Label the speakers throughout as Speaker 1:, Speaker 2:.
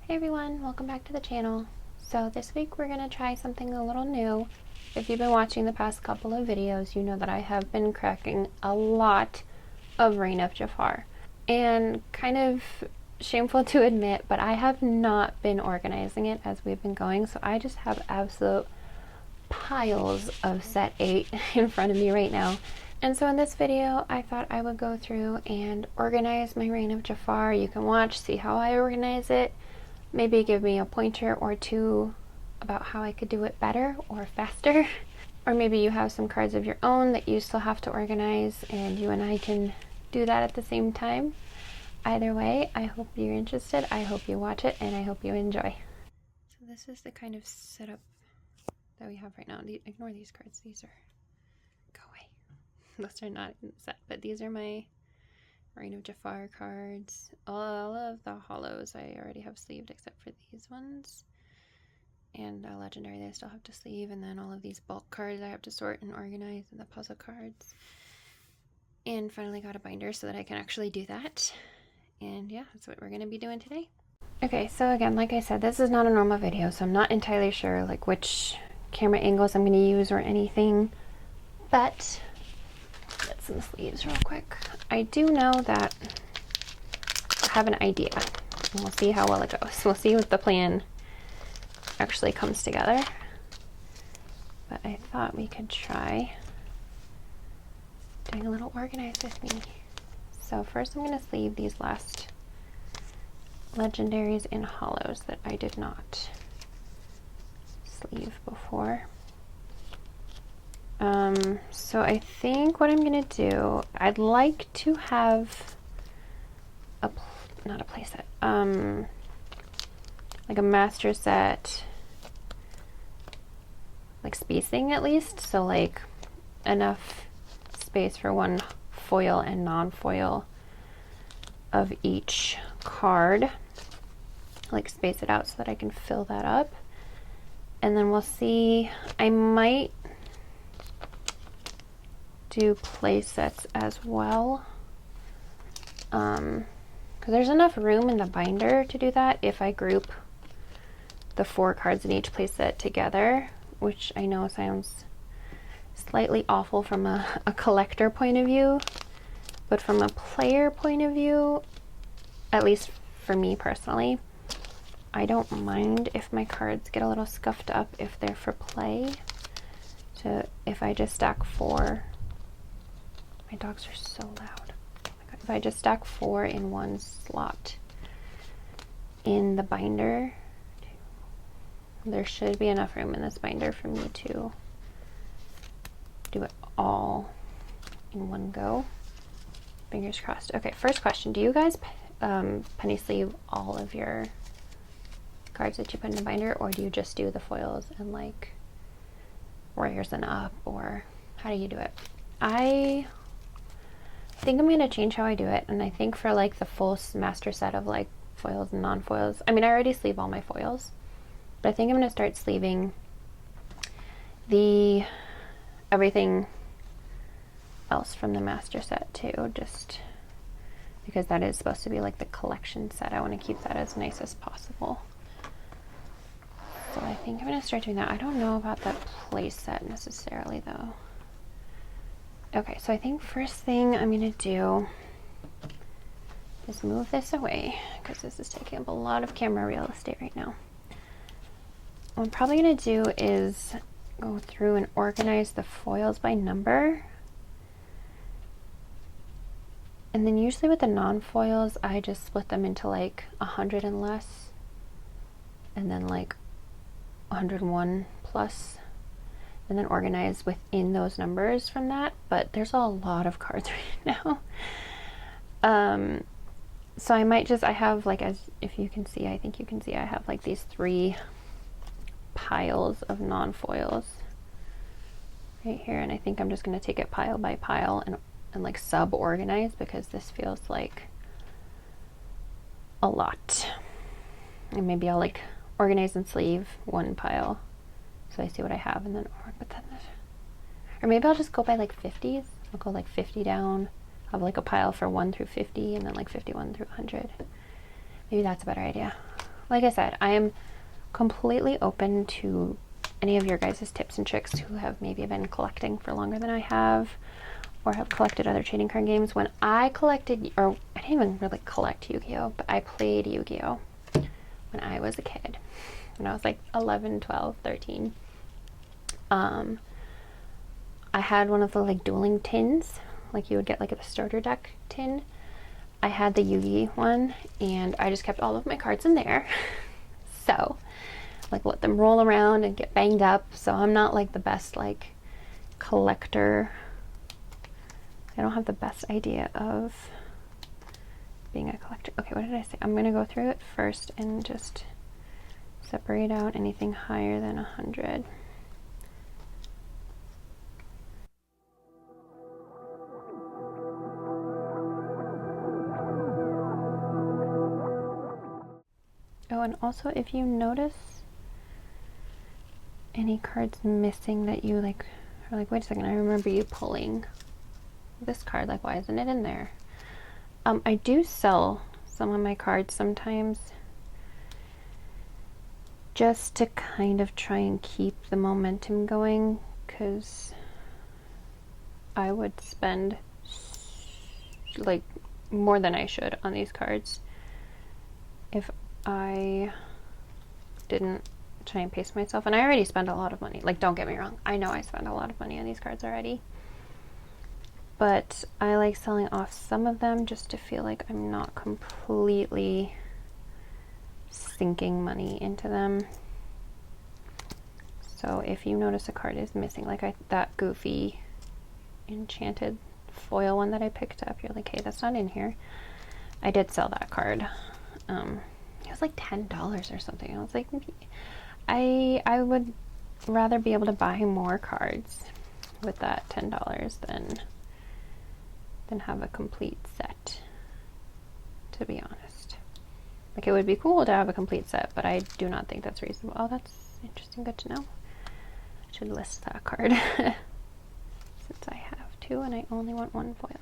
Speaker 1: Hey everyone, welcome back to the channel. So this week we're going to try something a little new. If you've been watching the past couple of videos, you know that I have been cracking a lot of Reign of Jafar. And kind of shameful to admit, but I have not been organizing it as we've been going, so I just have absolute piles of set 8 in front of me right now. And so in this video, I thought I would go through and organize my Reign of Jafar. You can watch, see how I organize it. Maybe give me a pointer or two about how I could do it better or faster. Or maybe you have some cards of your own that you still have to organize and you and I can do that at the same time. Either way, I hope you're interested, I hope you watch it, and I hope you enjoy. So this is the kind of setup that we have right now. Ignore these cards, these are... go away. Those are not in the set, but these are my Reign of Jafar cards. All of the hollows I already have sleeved except for these ones. And legendary they still have to sleeve, and then all of these bulk cards I have to sort and organize, and the puzzle cards. And finally got a binder so that I can actually do that. And yeah, that's what we're going to be doing today. Okay, so again, like I said, this is not a normal video, so I'm not entirely sure like which camera angles I'm going to use or anything. But get some sleeves real quick. I do know that I have an idea, and we'll see how well it goes. We'll see what the plan actually comes together. But I thought we could try doing a little organized with me. So first I'm going to sleeve these last legendaries and hollows that I did not sleeve before. So I think what I'm going to do, I'd like to have not a playset, like a master set, like spacing at least, so like enough space for one foil and non-foil of each card, like space it out so that I can fill that up. And then we'll see, I might do play sets as well, because there's enough room in the binder to do that if I group the 4 cards in each play set together, which I know sounds slightly awful from a collector point of view, but from a player point of view, at least for me personally, I don't mind if my cards get a little scuffed up if they're for play. If I just stack 4, my dogs are so loud. Oh my God. If I just stack 4 in one slot in the binder, there should be enough room in this binder for me to do it all in one go. Fingers crossed. Okay, first question. Do you guys penny sleeve all of your cards that you put in the binder, or do you just do the foils and like warriors and up, or how do you do it? I think I'm going to change how I do it, and I think for like the full master set of like foils and non-foils, I mean I already sleeve all my foils, but I think I'm going to start sleeving the everything else from the master set too, just because that is supposed to be like the collection set. I want to keep that as nice as possible. So I think I'm going to start doing that. I don't know about that play set necessarily though. Okay, so I think first thing I'm going to do is move this away because this is taking up a lot of camera real estate right now. What I'm probably going to do is go through and organize the foils by number. And then usually with the non-foils, I just split them into like 100 and less, and then like 101 plus, and then organize within those numbers from that. But there's a lot of cards right now. So I might just, I have like, as if you can see, I think you can see, I have like these 3 piles of non-foils right here, and I think I'm just going to take it pile by pile and like sub-organize, because this feels like a lot. And maybe I'll like organize and sleeve one pile so I see what I have, and then or maybe I'll just go by like 50s. I'll go like 50 down, have like a pile for 1 through 50, and then like 51 through 100. Maybe that's a better idea. like I said, I am completely open to any of your guys' tips and tricks who have maybe been collecting for longer than I have, or have collected other trading card games. When I collected, or I didn't even really collect Yu-Gi-Oh, but I played Yu-Gi-Oh when I was a kid, when I was like 11, 12, 13. I had one of the like dueling tins, like you would get like at the starter deck tin. I had the Yu-Gi one, and I just kept all of my cards in there. So, like, let them roll around and get banged up. So I'm not like the best like collector. I don't have the best idea of being a collector. Okay, what did I say? I'm gonna go through it first and just separate out anything higher than 100. Oh, and also if you notice any cards missing that you like are like, wait a second, I remember you pulling this card, like why isn't it in there? I do sell some of my cards sometimes just to kind of try and keep the momentum going, because I would spend like more than I should on these cards if I didn't try and pace myself. And I already spent a lot of money. Like, don't get me wrong, I know I spent a lot of money on these cards already, but I like selling off some of them just to feel like I'm not completely sinking money into them. So if you notice a card is missing, like that goofy enchanted foil one that I picked up, you're like, hey, that's not in here. I did sell that card. It was like $10 or something. I was like, I would rather be able to buy more cards with that $10 than have a complete set, to be honest. Like, it would be cool to have a complete set, but I do not think that's reasonable. Oh, that's interesting. Good to know. I should list that card since I have two and I only want one foil.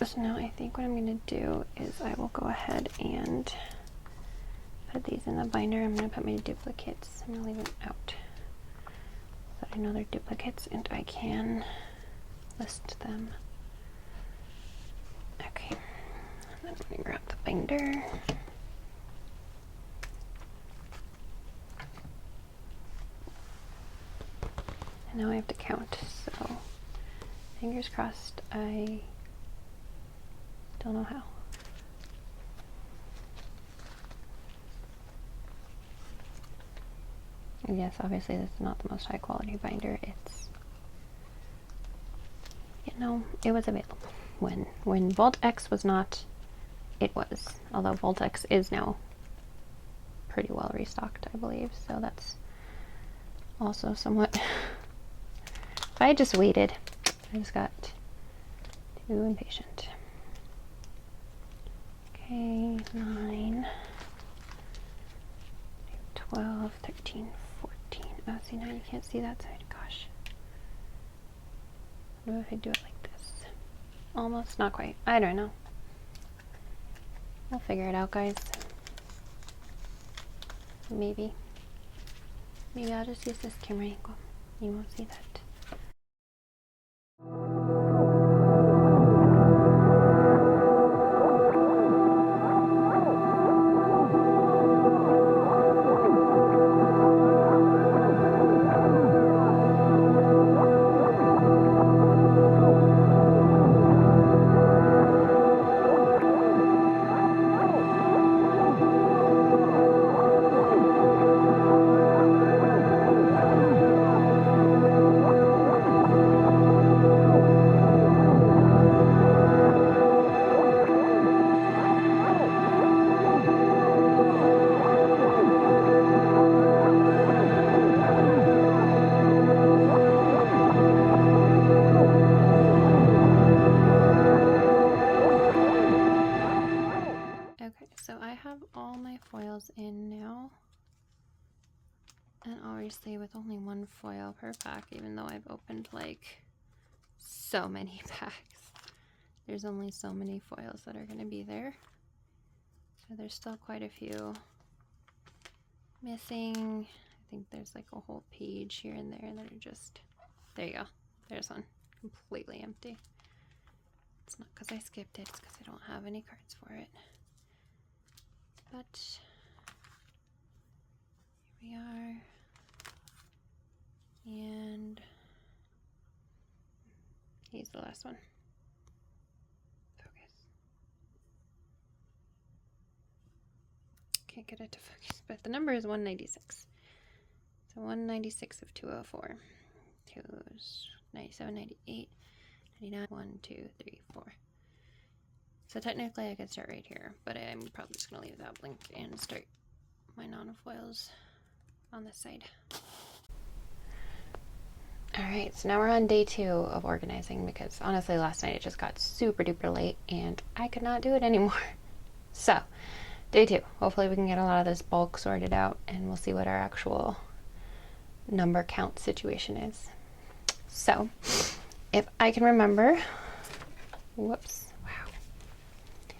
Speaker 1: So now I think what I'm going to do is I will go ahead and put these in the binder. I'm going to put my duplicates. I'm going to leave them out so I know they're duplicates and I can list them. Okay, and then I'm going to grab the binder. And now I have to count, so fingers crossed. I don't know how. And yes, obviously this is not the most high quality binder. It's, you know, it was available. When Vault X was not, it was. Although Vault X is now pretty well restocked, I believe. So that's also somewhat. If I had just waited, I just got too impatient. Okay, 9, 12, 13, 14. Oh, see, now you can't see that side. Gosh. What if I do it like this? Almost, not quite. I don't know. We'll figure it out, guys. Maybe. Maybe I'll just use this camera angle. You won't see that. foils in now. And obviously with only one foil per pack, even though I've opened like so many packs, there's only so many foils that are going to be there. So there's still quite a few missing. I think there's like a whole page here and there that are just, there you go. There's one, completely empty. It's not because I skipped it, it's because I don't have any cards for it. But here we are. And here's the last one. Focus. Can't get it to focus, but the number is 196. So 196 of 204. 2 is 97, 98, 99, 1, 2, 3, 4. So technically I could start right here, but I'm probably just going to leave that blank and start my nanofoils on this side. Alright, so now we're on day 2 of organizing because honestly last night it just got super duper late and I could not do it anymore. So, day 2. Hopefully we can get a lot of this bulk sorted out and we'll see what our actual number count situation is. So, if I can remember, whoops, wow.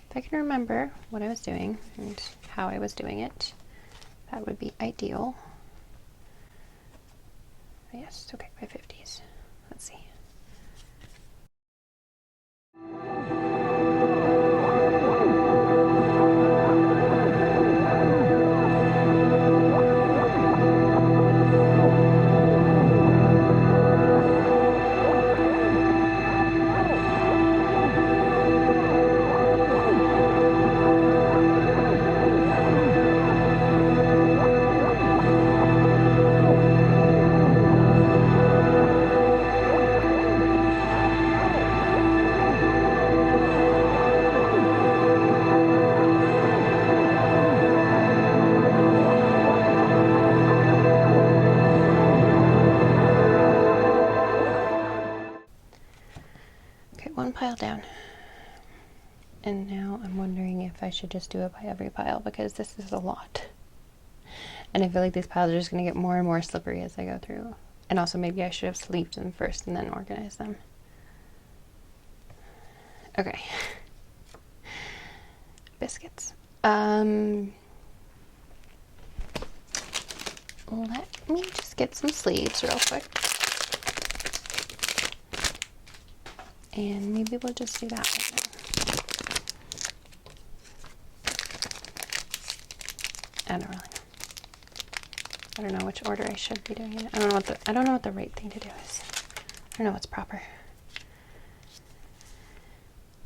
Speaker 1: If I can remember what I was doing and how I was doing it, that would be ideal. Yes, okay, by 50s. Let's see. One pile down, and now I'm wondering if I should just do it by every pile because this is a lot, and I feel like these piles are just going to get more and more slippery as I go through. And also maybe I should have sleeved them first and then organized them. Okay. Biscuits. Let me just get some sleeves real quick. And maybe we'll just do that right now. I don't really know. I don't know which order I should be doing it. I don't know what the right thing to do is. I don't know what's proper.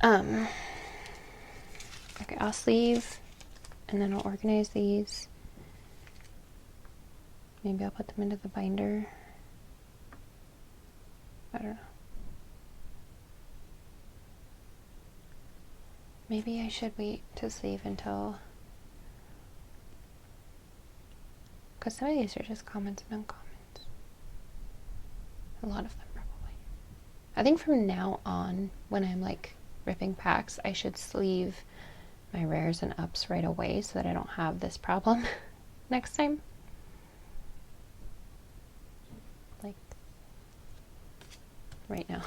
Speaker 1: Okay, I'll sleeve and then I'll organize these. Maybe I'll put them into the binder. I don't know. Maybe I should wait to sleeve until, because some of these are just commons and uncommons. A lot of them probably. I think from now on, when I'm like ripping packs, I should sleeve my rares and ups right away so that I don't have this problem next time. Like right now.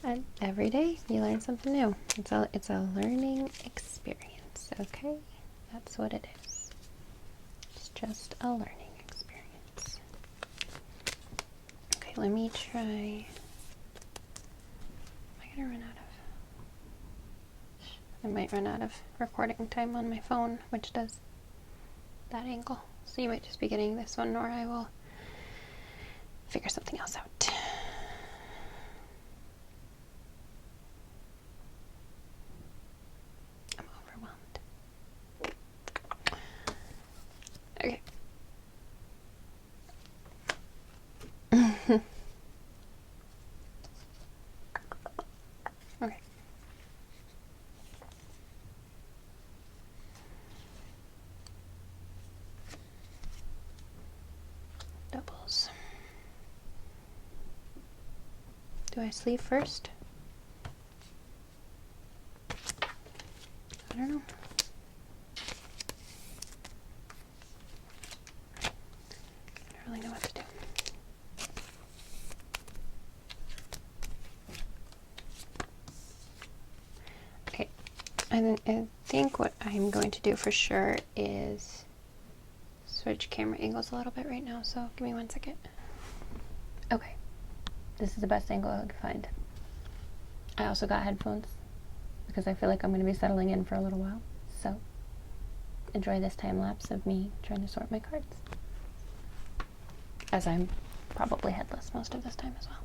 Speaker 1: And every day you learn something new. It's a learning experience, okay? That's what it is. It's just a learning experience. Okay, let me try. Am I gonna run out of? I might run out of recording time on my phone, which does that angle. So you might just be getting this one, or I will figure something else out. Okay. Okay. Doubles. Do I sleeve first? I don't know. I think what I'm going to do for sure is switch camera angles a little bit right now, so give me 1 second. Okay, this is the best angle I could find. I also got headphones because I feel like I'm going to be settling in for a little while, so enjoy this time lapse of me trying to sort my cards, as I'm probably headless most of this time as well.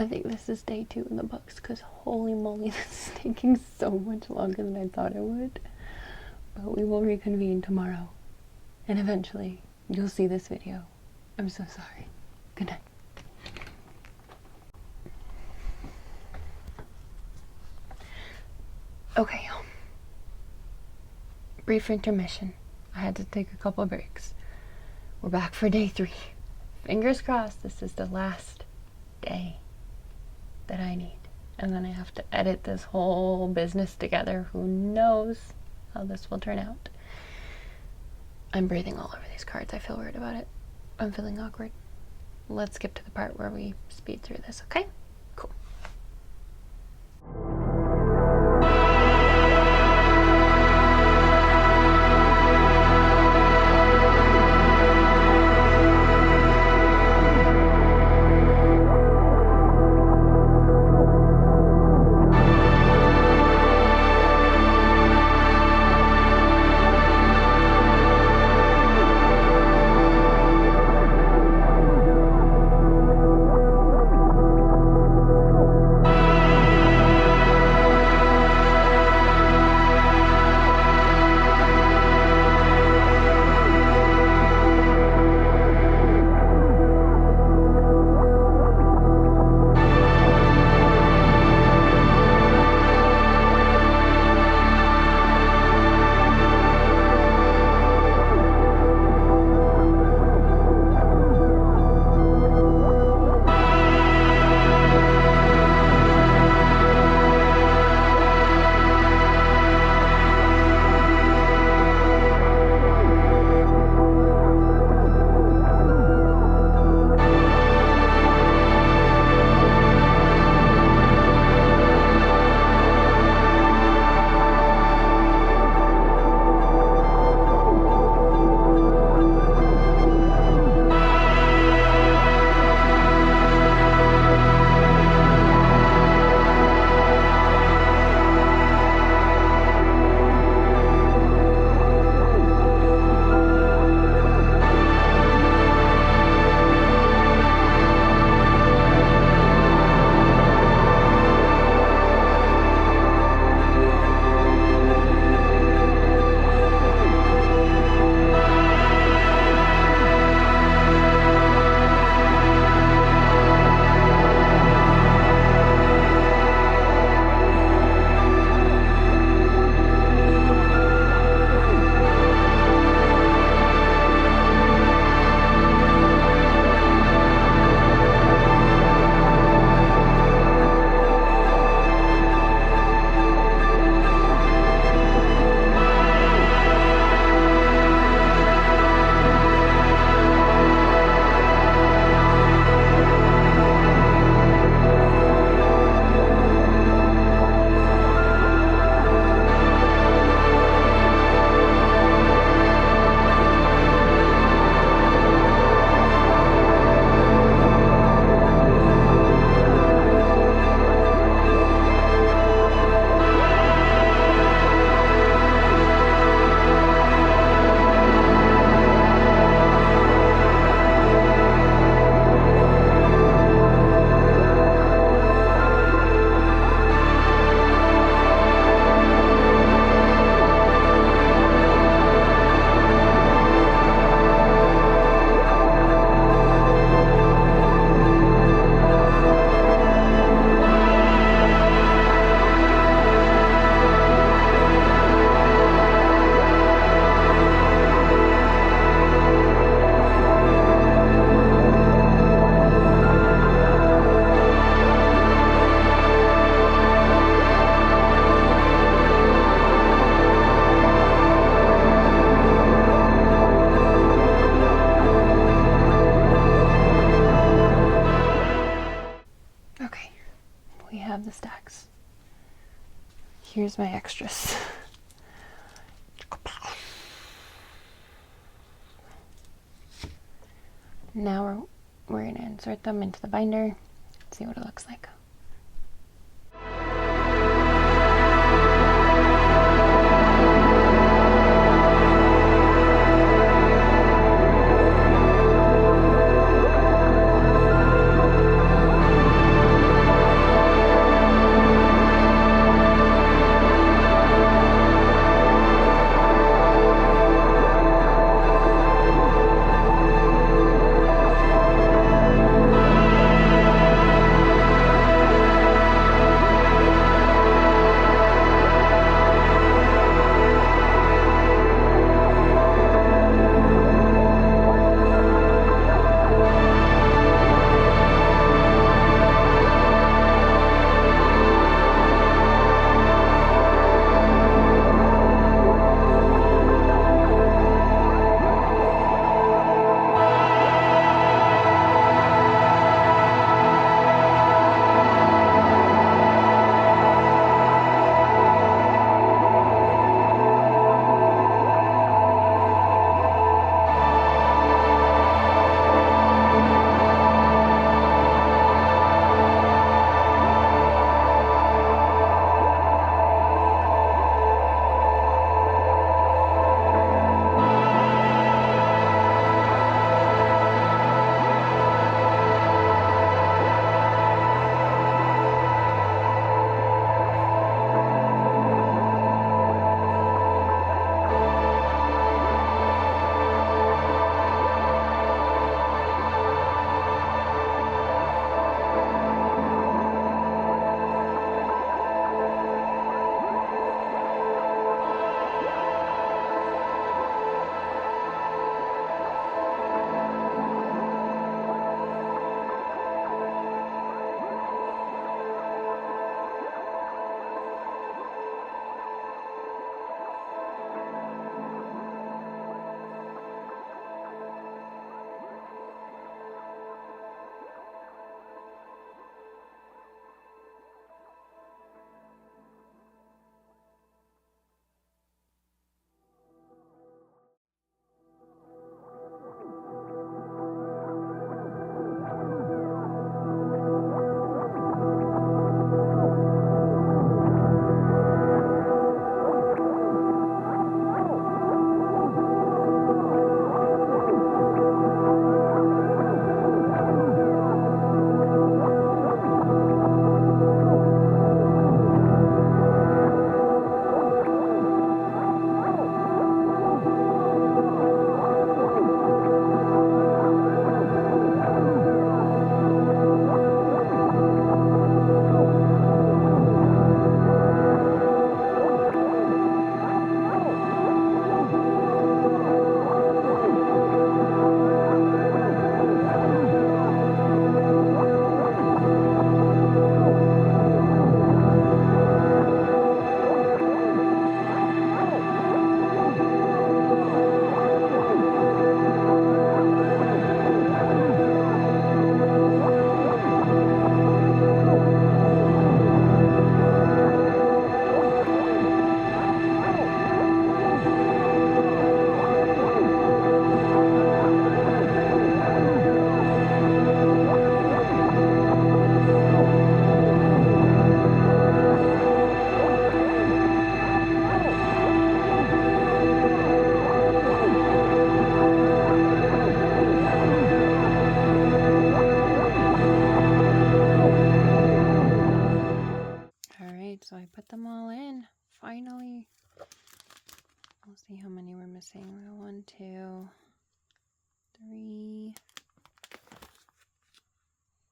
Speaker 1: I think this is day 2 in the books, because holy moly, this is taking so much longer than I thought it would. But we will reconvene tomorrow, and eventually you'll see this video. I'm so sorry. Good night. Okay, brief intermission. I had to take a couple of breaks. We're back for day 3. Fingers crossed this is the last day that I need. And then I have to edit this whole business together. Who knows how this will turn out. I'm breathing all over these cards. I feel weird about it. I'm feeling awkward. Let's skip to the part where we speed through this, okay? Cool. we have the stacks. Here's my extras. Now we're going to insert them into the binder and see what it looks like. So I put them all in, finally. We'll see how many we're missing. 1, 2, 3,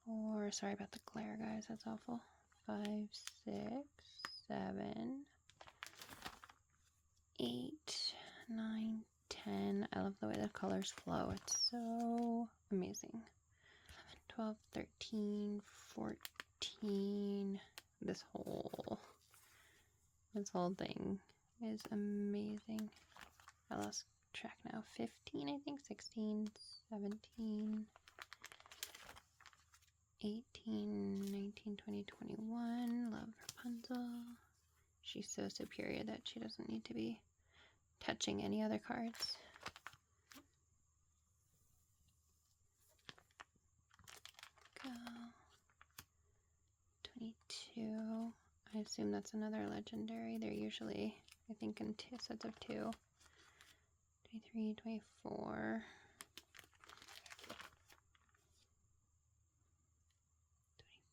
Speaker 1: 4. Sorry about the glare, guys. That's awful. 5, 6, 7, 8, 9, 10. I love the way the colors flow. It's so amazing. 12, 13, 14. This whole thing is amazing. I lost track now. 15, I think, 16, 17, 18, 19, 20, 21. Love Rapunzel. She's so superior that she doesn't need to be touching any other cards. Go. 22. I assume that's another legendary. They're usually, I think, in two sets of two. 23, 24.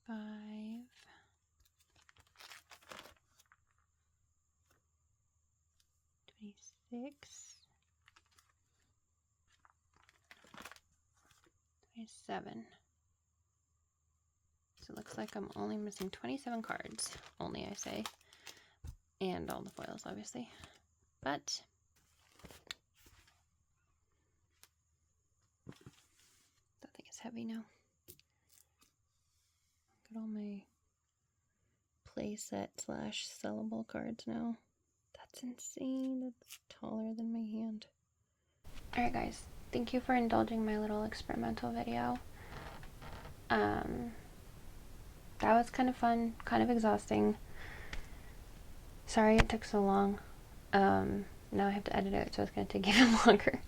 Speaker 1: 25. 26. 27. So it looks like I'm only missing 27 cards. Only, I say. And all the foils, obviously. But that thing is heavy now. Look at all my playset / sellable cards now. That's insane. That's taller than my hand. Alright guys, thank you for indulging my little experimental video. That was kind of fun, kind of exhausting. Sorry it took so long. Now I have to edit it, so it's going to take even longer.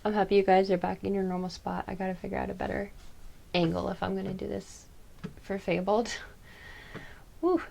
Speaker 1: I'm happy you guys are back in your normal spot. I gotta figure out a better angle if I'm going to do this for Fabled. Woo!